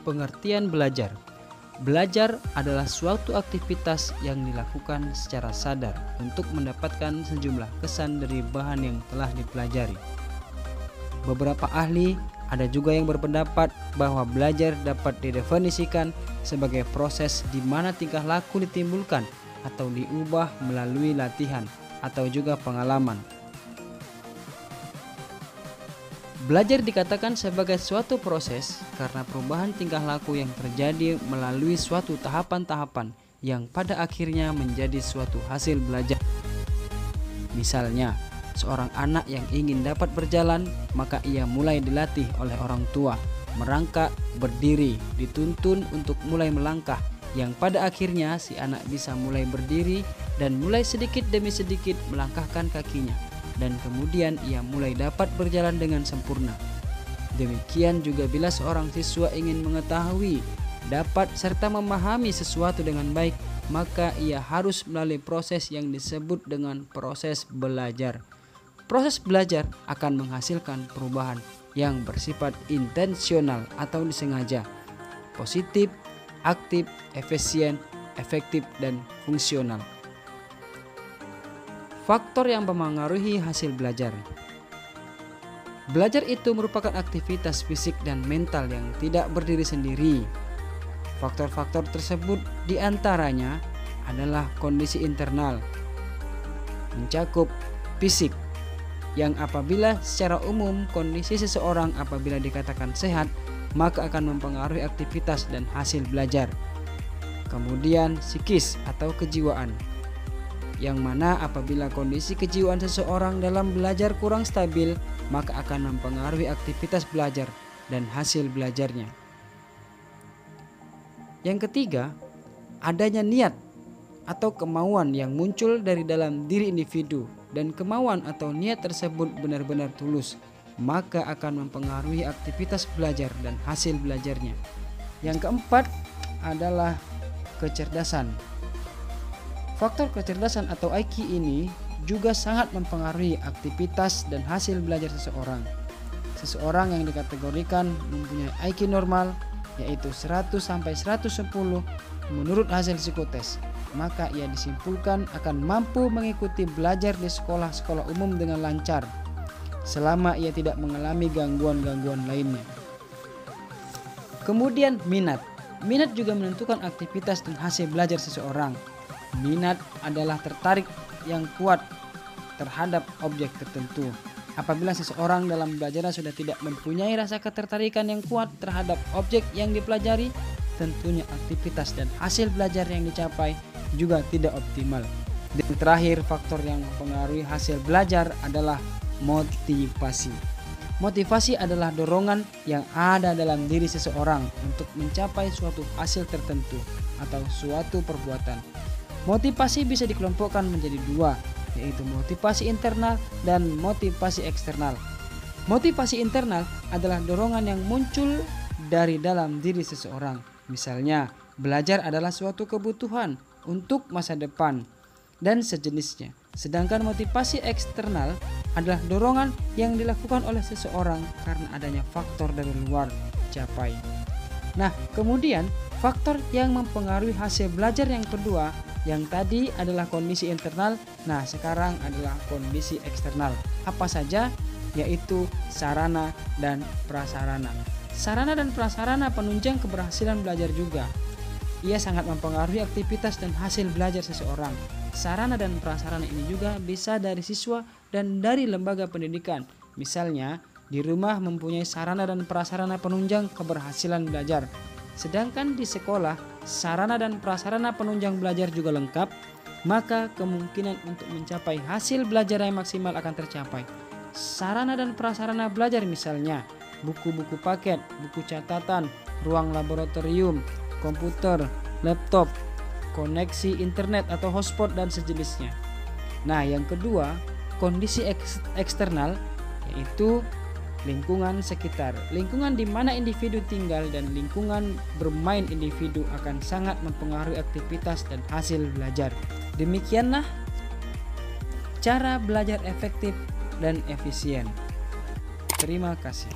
Pengertian belajar. Belajar adalah suatu aktivitas yang dilakukan secara sadar untuk mendapatkan sejumlah kesan dari bahan yang telah dipelajari. Beberapa ahli ada juga yang berpendapat bahwa belajar dapat didefinisikan sebagai proses di mana tingkah laku ditimbulkan atau diubah melalui latihan atau juga pengalaman. Belajar dikatakan sebagai suatu proses karena perubahan tingkah laku yang terjadi melalui suatu tahapan-tahapan yang pada akhirnya menjadi suatu hasil belajar. Misalnya, seorang anak yang ingin dapat berjalan, maka ia mulai dilatih oleh orang tua, merangkak, berdiri, dituntun untuk mulai melangkah, yang pada akhirnya si anak bisa mulai berdiri dan mulai sedikit demi sedikit melangkahkan kakinya. Dan kemudian ia mulai dapat berjalan dengan sempurna. Demikian juga bila seorang siswa ingin mengetahui, dapat serta memahami sesuatu dengan baik, maka ia harus melalui proses yang disebut dengan proses belajar. Proses belajar akan menghasilkan perubahan yang bersifat intensional atau disengaja, positif, aktif, efisien, efektif, dan fungsional. Faktor yang mempengaruhi hasil belajar. Belajar itu merupakan aktivitas fisik dan mental yang tidak berdiri sendiri. Faktor-faktor tersebut diantaranya adalah kondisi internal, mencakup fisik, yang apabila secara umum kondisi seseorang apabila dikatakan sehat, maka akan mempengaruhi aktivitas dan hasil belajar. Kemudian psikis atau kejiwaan, yang mana apabila kondisi kejiwaan seseorang dalam belajar kurang stabil, maka akan mempengaruhi aktivitas belajar dan hasil belajarnya. Yang ketiga, adanya niat atau kemauan yang muncul dari dalam diri individu, dan kemauan atau niat tersebut benar-benar tulus, maka akan mempengaruhi aktivitas belajar dan hasil belajarnya. Yang keempat adalah kecerdasan. Faktor kecerdasan atau IQ ini juga sangat mempengaruhi aktivitas dan hasil belajar seseorang. Seseorang yang dikategorikan mempunyai IQ normal, yaitu 100 sampai 110 menurut hasil psikotes, maka ia disimpulkan akan mampu mengikuti belajar di sekolah-sekolah umum dengan lancar, selama ia tidak mengalami gangguan-gangguan lainnya. Kemudian minat. Minat juga menentukan aktivitas dan hasil belajar seseorang. Minat adalah tertarik yang kuat terhadap objek tertentu. Apabila seseorang dalam belajarnya sudah tidak mempunyai rasa ketertarikan yang kuat terhadap objek yang dipelajari, tentunya aktivitas dan hasil belajar yang dicapai juga tidak optimal. Dan terakhir, faktor yang mempengaruhi hasil belajar adalah motivasi. Motivasi adalah dorongan yang ada dalam diri seseorang untuk mencapai suatu hasil tertentu atau suatu perbuatan. Motivasi bisa dikelompokkan menjadi dua, yaitu motivasi internal dan motivasi eksternal. Motivasi internal adalah dorongan yang muncul dari dalam diri seseorang. Misalnya, belajar adalah suatu kebutuhan untuk masa depan dan sejenisnya. Sedangkan motivasi eksternal adalah dorongan yang dilakukan oleh seseorang karena adanya faktor dari luar capai. Nah, kemudian faktor yang mempengaruhi hasil belajar yang kedua, yang tadi adalah kondisi internal, nah sekarang adalah kondisi eksternal. Apa saja? Yaitu sarana dan prasarana. Sarana dan prasarana penunjang keberhasilan belajar juga. Ia sangat mempengaruhi aktivitas dan hasil belajar seseorang. Sarana dan prasarana ini juga bisa dari siswa dan dari lembaga pendidikan. Misalnya, di rumah mempunyai sarana dan prasarana penunjang keberhasilan belajar. Sedangkan di sekolah, sarana dan prasarana penunjang belajar juga lengkap, maka kemungkinan untuk mencapai hasil belajar yang maksimal akan tercapai. Sarana dan prasarana belajar misalnya, buku-buku paket, buku catatan, ruang laboratorium, komputer, laptop, koneksi internet atau hotspot dan sejenisnya. Nah, yang kedua, kondisi eksternal, yaitu lingkungan sekitar. Lingkungan di mana individu tinggal dan lingkungan bermain individu akan sangat mempengaruhi aktivitas dan hasil belajar. Demikianlah cara belajar efektif dan efisien. Terima kasih.